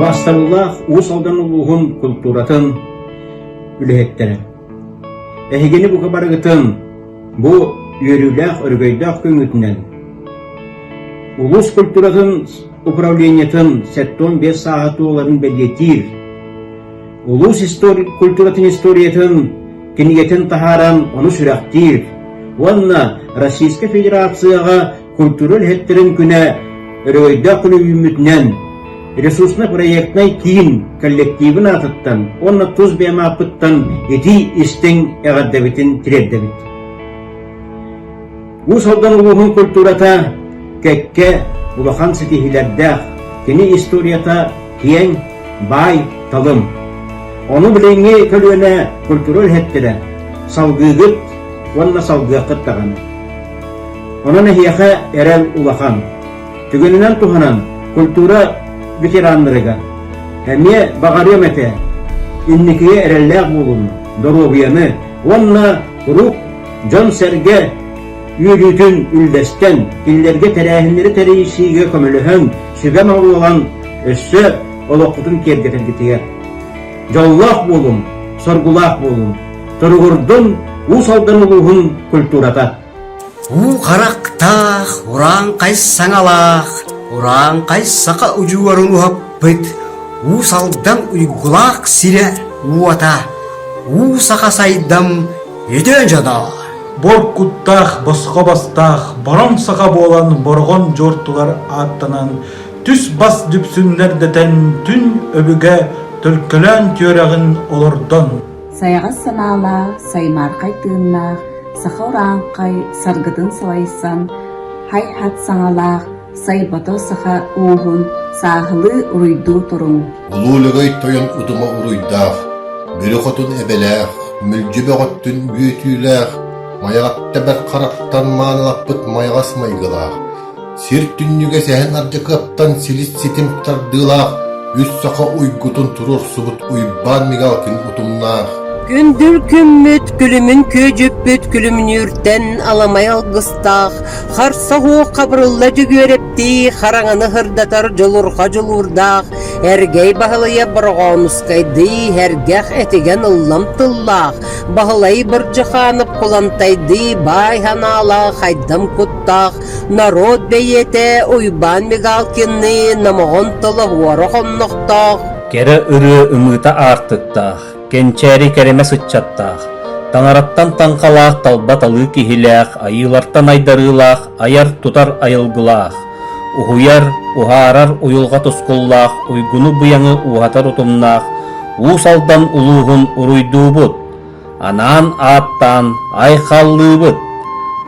Abastарулах усалдан улуғын культуратын үліхеттері. Әхегені бұға барығытын бұ үйеріләқ өргөйдәқ көңітінен. Улус культуратын управлениятын 15 сағаты оларын бәлетір. Улус культуратын историятын кенегетін тахаран оны сүрәқтір. Онна Российская Федерацияға культурал хеттерін күні өргөйдәқ үлімітінен ресурсна проектнай киин коллективын атыттан, онна туз бәмі апыттан ети істің әғаддабетін тіреддабет. Усалдан улуғын культурата кәкке улахан сетихилердәқ, кені историята киен бай талым. Оны біліңе көлуіне культурал хеттері салгығыт, онна салгықыт тағаны. Онын әхияқы әрәл улахан. Түгінінен туханан культура ветеранларыга. Әме бағарым әте, инникіге әрәлләқ болуын, дорогияны, онна құруқ жан сәрге үйрүтін үлдәстен, киллерге тәрәхінлері тәрейшіге көміліхін, сүгәм ауылған өссі олыққытын кергетілгітіге. Жаллақ болуын, соргулақ болуын, тұрғырдың усалдан ұлығын культурата. Қарақтақ, ұраң қайс саңалақ, Уран қайсақа ұжуарын ұхаппыт, салдан ұйғылақ сире уата, сақа сайдам еден жада. Бор құттақ, босқа бастақ, барам сақа болан борғын жортылар аттанан, түс бас дүпсінлердетен түн өбіге түлкілен түйерағын олырдан. Саяға санала, саймарқай тыыннақ, сақа ұранқай сарғыдын салайсан, хай-хат саңалақ, сайбата саха уғын сағылы ұруйду тұрың. Улулығай тойын ұдыма ұруйдақ, бүрі қотын әбеләқ, мүлжібе қоттын бүйетүйләқ, маяғатта бір қарақтан маңылақпыт майғас майғылақ. Сер түнніге сәхін ардықаптан селіс сетім тардылақ, үз сақа ұйгутын тұрыр сұбыт ұйбан мегалкин ұтымнақ. Күндір күммет, күлімін көжіппет, күлімін үртен аламай алғыстақ. Қарсағу қабырылла жүгерепті, қараңаны хырдатар жолырға жолырдақ. Әргей бағылыя бұрғанысқайды, әргәқ әтеген ұллам тыллақ. Бағылай бір жықанып құлантайды, бай ханала қайдам құттақ. Народ бейеті ұйбан мегалкинны, намағын тылы уары қоннықтақ. Кері үрі үміті артықтақ. Кенчәри кәреме сұтчаттақ. Таңараттан таңқалақ, талбаталы кихиләқ, айылартан айдарылақ, аяр тутар айылгылақ. Ухуяр, ухарар уйылға тұскуллақ, уйгуну бұяңы ухатар ұтымнақ, усалдан улуғын ұруйду бұд. Анан аттан айқаллы бұд.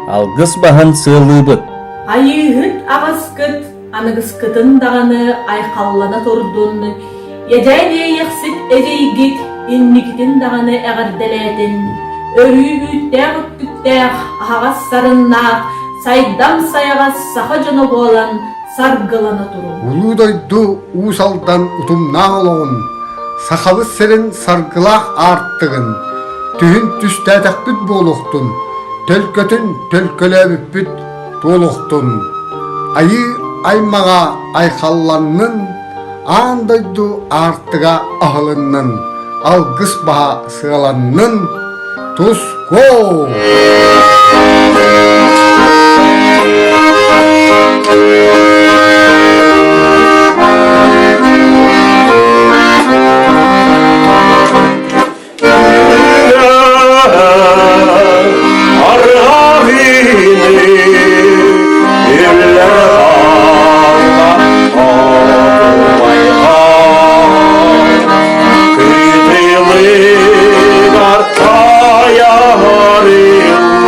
Алғыс бағын сылы бұд. Айығыт ағаскыт, анығыскытын дағаны айқаллана тордun. Ежәйде еқсіт әжейгіт, инникітін дағаны әғірделәдін. Өрі үттәғ үттәғ ағас сарыннақ, сайдам саяғас сақа жаны болан сарғылана тұру. Улудойду усалдан ұтымнақ олығын, сақалы сірін сарғылақ арттығын, түхін түстәдәқ бүт болуқтын, төлкөтін төлкөләбіп бүт толуқтын. Айы аймаға айқалланның, андойду артыға ағылынның, алғыс баға сығаланның, тұсқо! Kıytılık arkaya harıl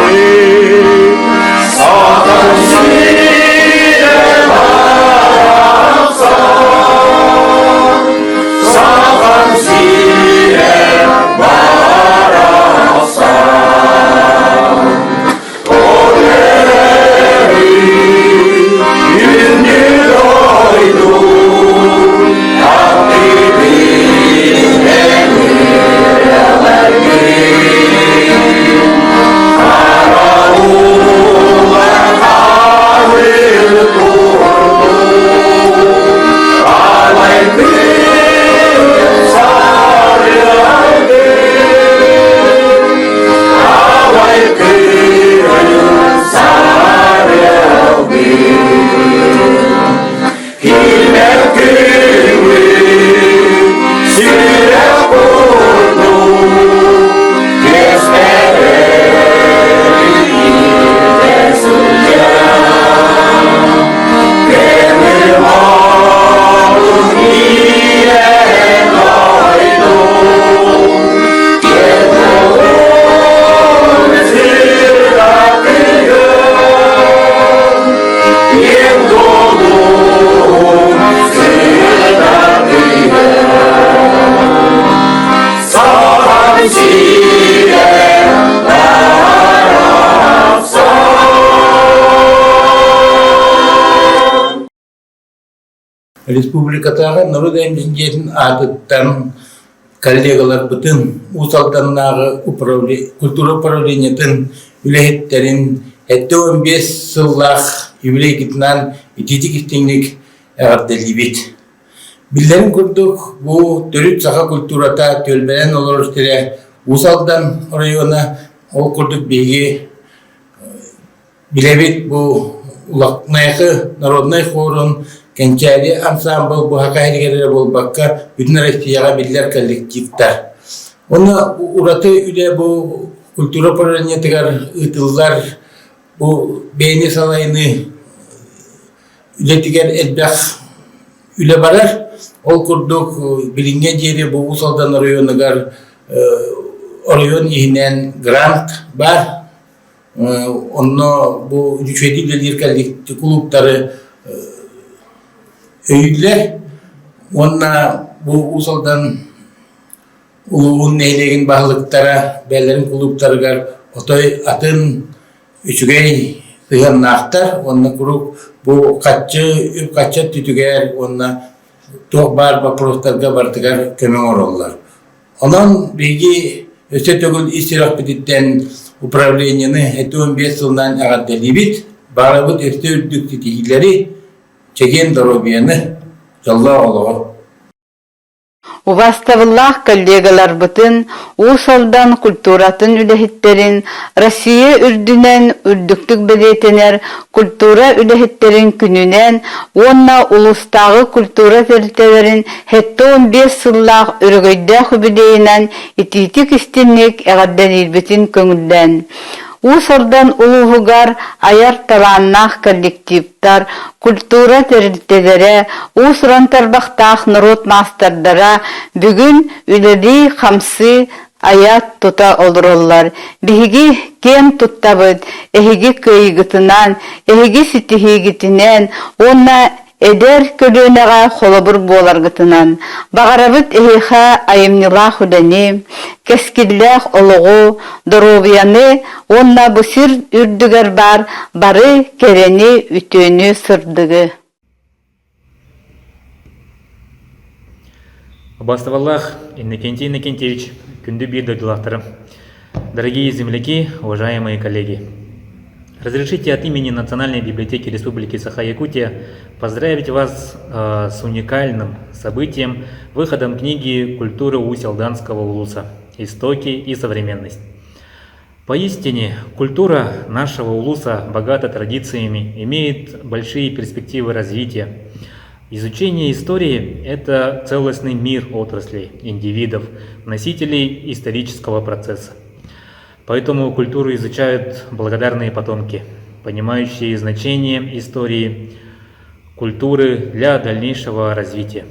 республикатағы Нұру Дәмжіндердің адыттан коллегалар бұтын усалданнағы культура управлениятын үләхеттерін әтті 15 сыллақ юбилейгітінен итетік істеңлік әғабдәлібет. Биллерін көрдік, бұл төрүт саха культурата төлбәрен олар үстері Усалдан района ол көрдік бейге билебет бұл улақнайқы народный хорын кенчәри ансамбл бұл хақа әргері бұл баққа бүтін Россияға билер коллективтар. Оны ураты үлі бұл культура паранетігар ұтылдар бұл бейні салайны үлетігер әлбәқ үлі барар. Ол көрдік білінген жері бұл Усалдан районыгар район ихинен грант бар. Онно бұл жүшеділдер коллектив клубтары өйілер. Онна бұл Усалдан ұлуын нейлеген бағылықтара бәлерін клубтарығар отой атын үшігей сыған нақтар. Онна күрік бұл қатчы түтігер, онна тоқ бар бапростарға бартығар көмен оралар. Онан бейге өсе төгіл истирақ бітіттен управлениені 15 жылдан ағаддалибет, бағабыт өсті үрдік тетігілері чеген дорубияны жалла олығы. Убаставыллах коллегалар бытын, усалдан культуратын үлэхиттерин, Россия үрдүнен үрдүктүк белетенер культура үлэхиттерин күнүнен, онна улустагы культура терителерин 15 сыллах өргөйдө хүбүдейинен ититик истинник эгадденилбитин көңүлден. Усалдан улугугар аяр таланнах коллективтар, культура терителере, усрантарбахтах народ мастардара бүгүн үлели хамсы аят тута олроллар. Биһиги кем туттабыт, эхиги көйгүтүнан, эхиги ситихигитинен, онна эдер көлөнеға холобур боларгытынан. Бағарабыт эхиха айымнила худани, кескиллях олугу, доровияны, онна бусир үрдүгер бар, бары керени үтөнү сырдыгы. Убаставаллах Иннокентий Иннокентьевич, күнді бир дадылақтырым. Дорогие земляки, уважаемые коллеги, разрешите от имени Национальной библиотеки Республики Саха-Якутия поздравить вас с уникальным событием, выходом книги «Культура Усть-Алданского улуса. Истоки и современность». Поистине, культура нашего улуса богата традициями, имеет большие перспективы развития. Изучение истории – это целостный мир отраслей, индивидов, носителей исторического процесса. Поэтому культуру изучают благодарные потомки, понимающие значение истории культуры для дальнейшего развития.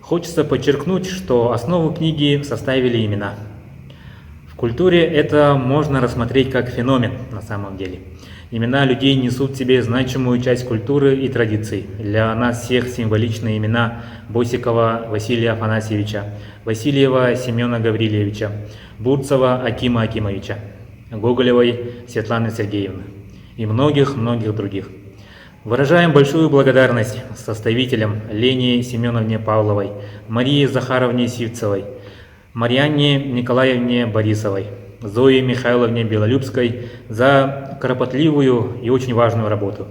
Хочется подчеркнуть, что основу книги составили имена. В культуре это можно рассмотреть как феномен на самом деле. Имена людей несут в себе значимую часть культуры и традиций. Для нас всех символичны имена Босикова Василия Афанасьевича, Васильева Семена Гаврилевича, Бурцева Акима Акимовича, Гоголевой Светланы Сергеевны и многих-многих других. Выражаем большую благодарность составителям Лене Семеновне Павловой, Марии Захаровне Сивцевой, Марьяне Николаевне Борисовой, Зое Михайловне Белолюбской за кропотливую и очень важную работу.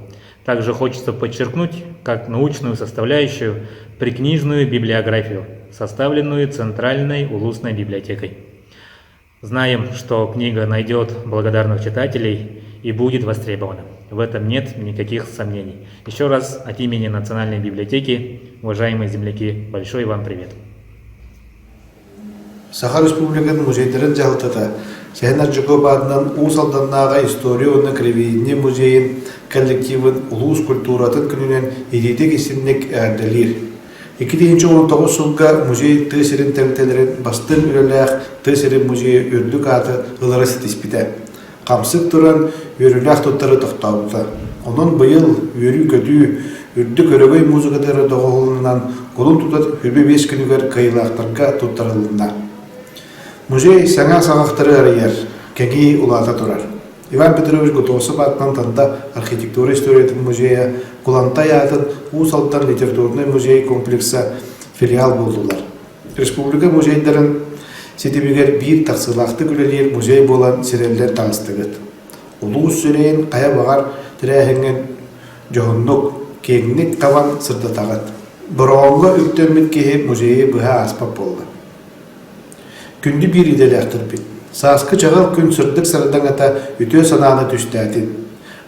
Также хочется подчеркнуть как научную составляющую прикнижную библиографию, составленную Центральной улусной библиотекой. Знаем, что книга найдет благодарных читателей и будет востребована. В этом нет никаких сомнений. Еще раз от имени Национальной библиотеки, уважаемые земляки, большой вам привет. Саха Республиканың музейдерін жағылтата, Сәйнар Жуков адынан Усалданнаға история оны кривидне музейін коллективін улус культуратын күнінен едетек ісіннік әрділер. 2019 жылға музей тысырын тәртелерін бастын үріләқ тысырын музейі үрдік аты ғылыры сетеспіті. Қамсық тұран үріләқ тұттары тұқтауыды. Оның бұйыл өрі көді үрдік өрігөй музыкадары доғылынан қолын тұтат үрбе 5 күнігер қайылақтарға тұттарылына. Музей саңа сағақтары әрейер, кәге ұлата тұрар. Иван Петрович Гутосов аттан танда архитектура историятын музея, Кулантай атын Усалдан литературный музей комплекса филиал болдулар. Республика музейдерин сетибигер бир тақсылақты күлелер музей болан сиреллер тағыстығыт. Улуус сүрейін қая бағар тірәхіңген жоғыннық кегінік таван сырда тағыт. Бұрауынға үктөрмет кеhe музейі бұға аспап болды. Күнді бір идел ақтыр бит. Саскы чағал күн сырдық сырдан ата үтө сананы түстәтін.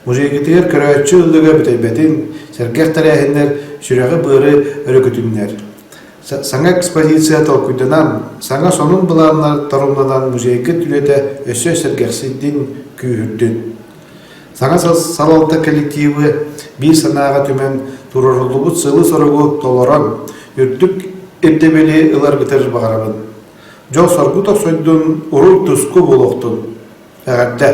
Музейгетігер көрәтші ұлыға бүтәйбәтін, сәргәқ тәрәхіндер сүрәғі бұғыры өрекөтінлер. Саңа экспозиция толкуйданан, саңа сонун бұланлар тарумнанан музейге түлеті өсө сәргәқсиддин күйірдін. Саңа салалта коллективы бір санаға түмен турарылуғыт сылы сорығы толоран, үрдік эптебели ылар бітір бағарабын. Жол соргу тақсойдun уру туску болуқтun. Әғәдді.